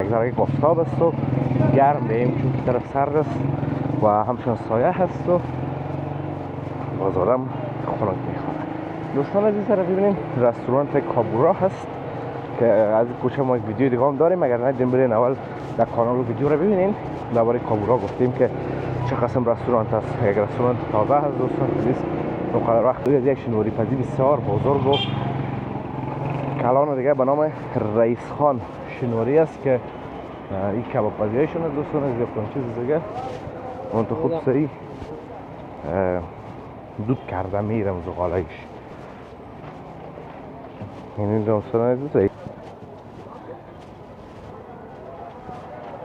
یک ذره آفتاب است و گرم به این چون طرف سرد است و همچنان سایه هست و باز آدم خنک میخوره. دوستان عزیز طرف ببینیم رستوران کابورا هست که از کوچه ما یک ویدیو دیگه هم داریم، اگر ندیدین برین اول در کانال ویدیو رو ببینین. درباره کابورا گفتیم که چه قسم رستوران است. یک رستوران تازه هست دوستان، نیست مقرر وقت یک شنوری پزی بسیار بزرگ و کلان دیگه به نام رئیس خان شنوری است که این کباب پزیایشون است دوستان. از یک چیز دیگه اون تو خوب صحیح دود کرده میرم زغالایش. این دوستان عزیز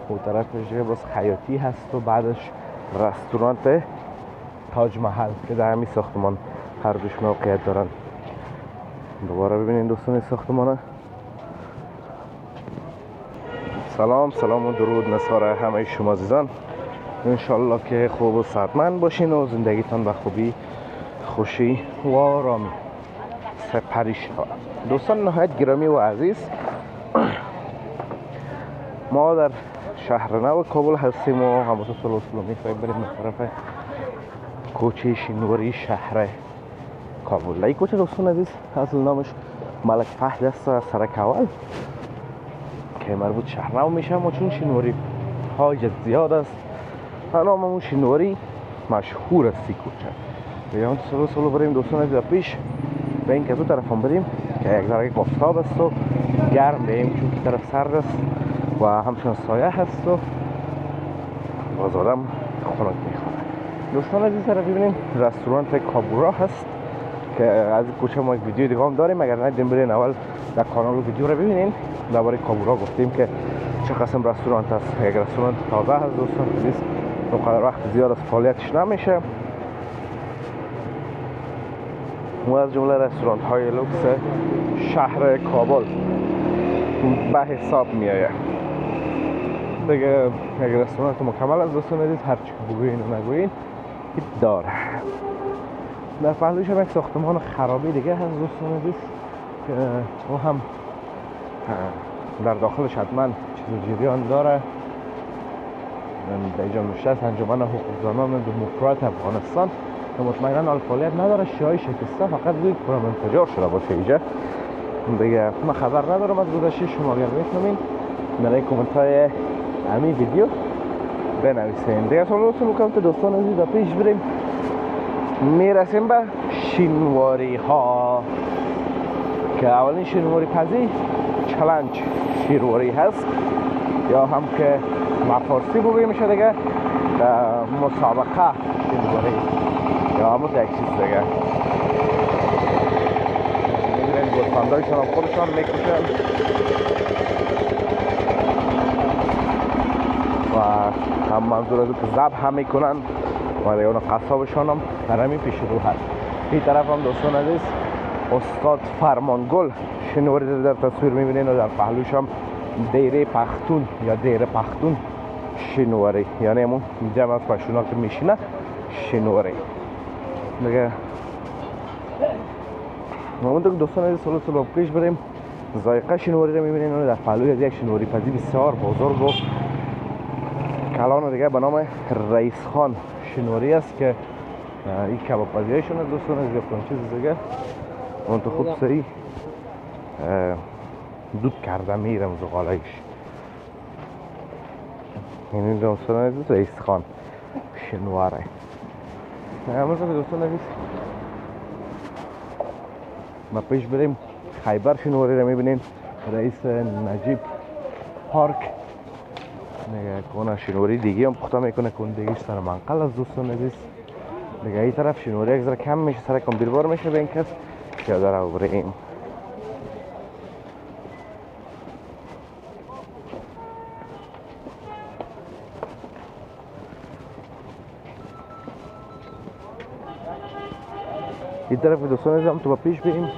اون طرفش باز خیاطی هست و بعدش رستوران تاج محل که در همین ساختمان هر دوش موقعیت دارن. دوباره ببینید دوستان ساختمانه. سلام و درود نثار همه شما عزیزان. انشالله که خوب و صحتمند باشین و زندگیتان به خوبی خوشی و آرامی سپری شود. دوستان نهایت گرامی و عزیز، ما در شهر نو کابل هستیم و همونطور سلو میخوایم بریم به طرف کوچه شنوری شهر کابل. این کوچه دوستان عزیز اصل نامش ملک فهد است از سرک اول که مربوط شهر نو میشه، و چون شنوری های زیاد است ناممون شنوری مشهور است این کوچه. بیان سلو بریم دوستان عزیز پیش به این که دو طرف هم بریم که یک ذره آفتاب است و گرم به این چون طرف سرد است و همچنان سایه هست و باز آدم خنک میخوره. دوستان عزیز طرف ببینیم رستوران کابورا هست که از کوچه ما یک ویدیو دیگه هم داریم، اگر ندیدین برین اول در کانال ویدیو رو ببینین. درباره کابورا گفتیم که چه قسم رستوران است. یک رستوران تازه هست دوستان، نیست مقرر وقت زیاد از فعالیتش نمیشه و از جمله رستوران های لوکس شهر کابل به حساب می آید. دیگه یک رستوران مکمل از دوستان عزیز، هر چی بگوین و نگوین داره. در پهلوش هم یک ساختمان خرابی دیگه هست دوستان عزیز که او هم در داخلش حتما چیز جریان داره. در اینجا نوشته است انجمن حقوق‌دانان دموکرات افغانستان که مطمئنا حال فعالیت نداره، شیعه شکسته فقط روی پرام انفجار شده باشه اینجا دیگه. من خبر ندارم از گذشته شما، اگر میفهمین در کامنت های همین ویدیو بنویسین. دیگه سوال میکنم که دوستان عزیز در پیش بریم. میرسیم به شینواری ها که اولین شینواری پزی چلنج شینواری هست یا هم که با فارسی بگوییم میشه دیگه مسابقه شینواری یا همون یک چیز دیگه. میگیرین گوسفندایشون هم خودشان میکشن و هم منظور از که ذبح هم میکنن و دیگه اون قصابشان هم در همین پیش رو هست. این طرف هم دوستان عزیز استاد فرمانگل شنواری در تصویر میبینین و در پهلوش هم دیره پختون یا دیره پختون شنواری، یعنی همون جمع از پشتونا که میشینه شنواری دیگه. همونطور که دوستان عزیز سلو پیش بریم ذائقه شنواری رو میبینین و در پهلوی از یک شنواری پزی بسیار بزرگ و کلان دیگه به نام رئیس خان شنوری است که این کباب پزیایشون است دوستان عزیز. یک چیز دیگه اون تو خوب صحیح دود کرده میرم زغالایش. این دوستان عزیز رئیس خان شنواره. همونطور که دوستان عزیز ما پیش بریم خیبر شنواری رو میبینیم. رئیس نجیب پارک دیگه کنه شنواری دیگه هم پخته میکنه که اون دیگه سر منقل از دوستان عزیز دیگه. این طرف شنواری یک ذره کم میشه، سر کم بیربار میشه به این کس که داره رو بریم. این طرف دوستان عزیز هم تو با پیش بریم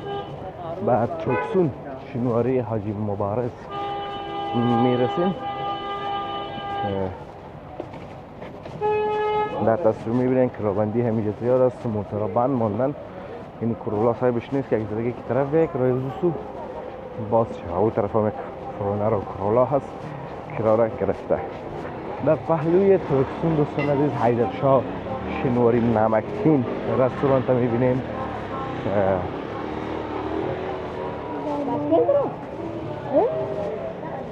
به چوکسون شنواری حاجی مبارز میرسیم. در تصویر میبینین که رابندی همینجا زیاد است، موتورا بند ماندن. این کرولا صاحبش نیست که یک دیگه که طرف یک رای زوسو باز شه. او طرف هم یک فرونر و کرولا هست شرارت گرفته. در پهلوی ترکسون دوستان عزیز حیدرشاه شنواری نمکین رستوران میبینیم.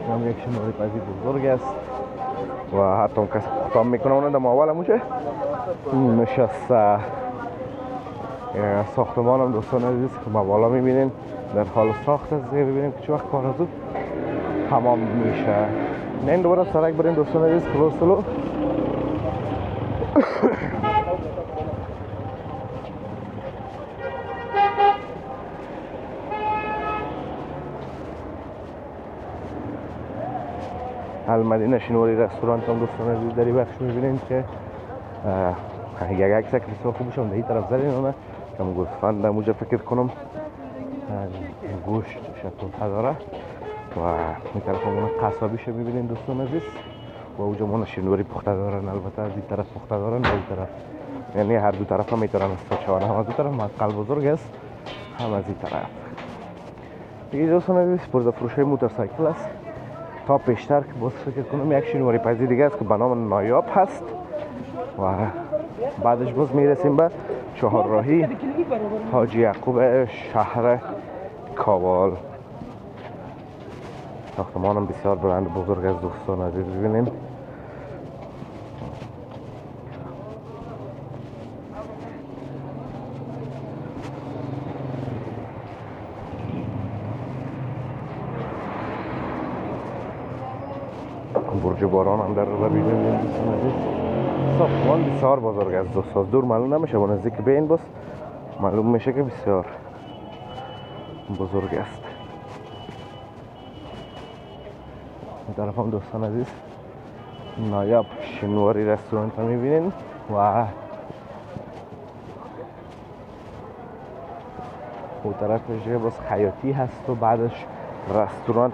هم یک شنواری پزی بزرگ است و حتی اون کسی پختام میکنه اونه در اول همونجه نشسته. ساختمان هم دوستان عزیز که ما بالا میبینیم در حال ساخت است. ببینیم که چه وقت کار از تمام میشه. نه دوباره سرک بریم دوستان عزیز سلو المدینه شنواری رستوران هم دوستان عزیز در این بخش میبینیم که یک عکس که بسیار خوبش هم در این طرف زدین اونه کم گوسفند در موجه فکر کنم گوشت شکل داره و این طرف همون قصابیش میبینیم دوستان عزیز و اونجا من شنواری پخته دارن. البته از این طرف پخته دارن و این طرف، یعنی هر دو طرف هم میتونن استاچوانه هم از دو طرف مسقل بزرگ است هم از این طرف. دیگه دوستان عزیز پرده فروش های موتورسایکل است. تا پیشتر که باز فکر کنم یک شنواری پزی دیگه است که به نام نایاب هست و بعدش باز میرسیم به چهارراهی حاجی یعقوب شهر کابل. ساختمان هم بسیار بلند بزرگ از دوستان عزیز ببینیم. برج باران هم در رو ببینیم دوستان عزیز. ساختمان بسیار بزرگ از دوستان دور معلوم نمیشه با نزدیک به این باز معلوم میشه که بسیار بزرگ است. این طرف هم دوستان عزیز نایاب شنواری رستوران رو میبینین و اون طرفش باز خیاطی هست و بعدش رستوران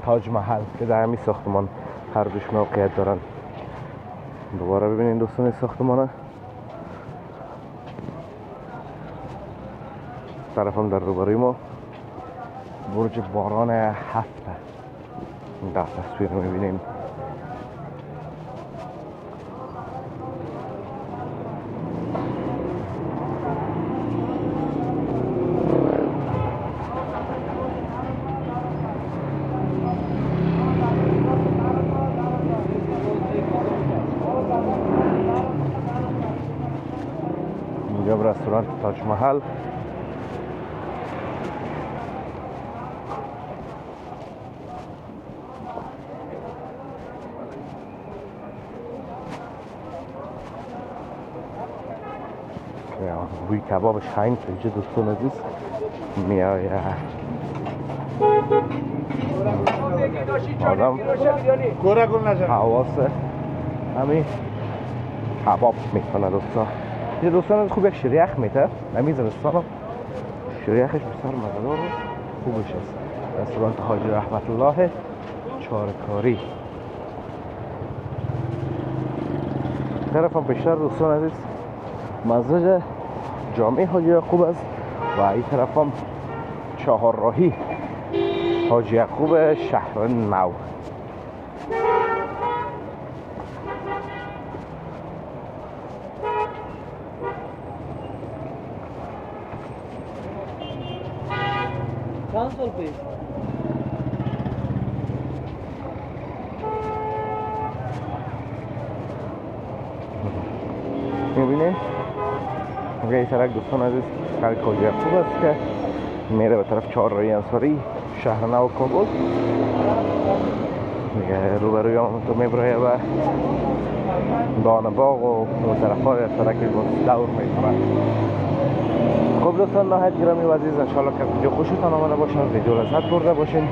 تاج محل که در همین ساختمان هر دوش موقعیت دارن. دوباره ببینین دوستان این ساختمانه. طرف هم در روبروی ما برج باران هفته در تصویر میبینیم. اینجا رستوران تاج محل. بوی کبابش خیلی اینجا دوستان عزیز میآید. آدم حواس همین کباب میکنه دوستان. اینجا دوستان عزیز خوب یک شریخ میته نمی زمستان شریخش بسیار مزه‌دار خوبش است. رستوران حاجی رحمت الله چارکاری. طرف هم پیشتر دوستان عزیز مسجد جامع حاجی یعقوب است و این طرف هم چهارراهی حاجی یعقوب شهر نو. چند سال پیش میبینید این سرک دوستان عزیز سرک حاجی یعقوب است که میره به طرف چهارراهی انصاری شهر نو کابل. دیگه روبروی هم تو میبره و دانه باغ و طرف های سرک دور میکنه. خب دوستان نهایت گرامی و عزیز انشاءالله که ویدیو خوشتان آمده باشه، ویدیو لذت برده باشین،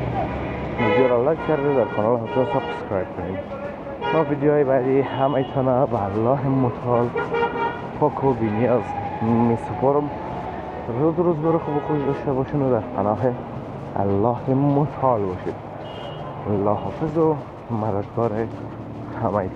ویدیو را لایک کرده در کانال حتما سابسکرایب کنید تا ویدیوهای بعدی همه به الله متعال پاک و بی‌نیاز میسپارم. روزگار خوب و خوش داشته باشین و در پناه الله متعال باشید. الله حافظ و مددگار همه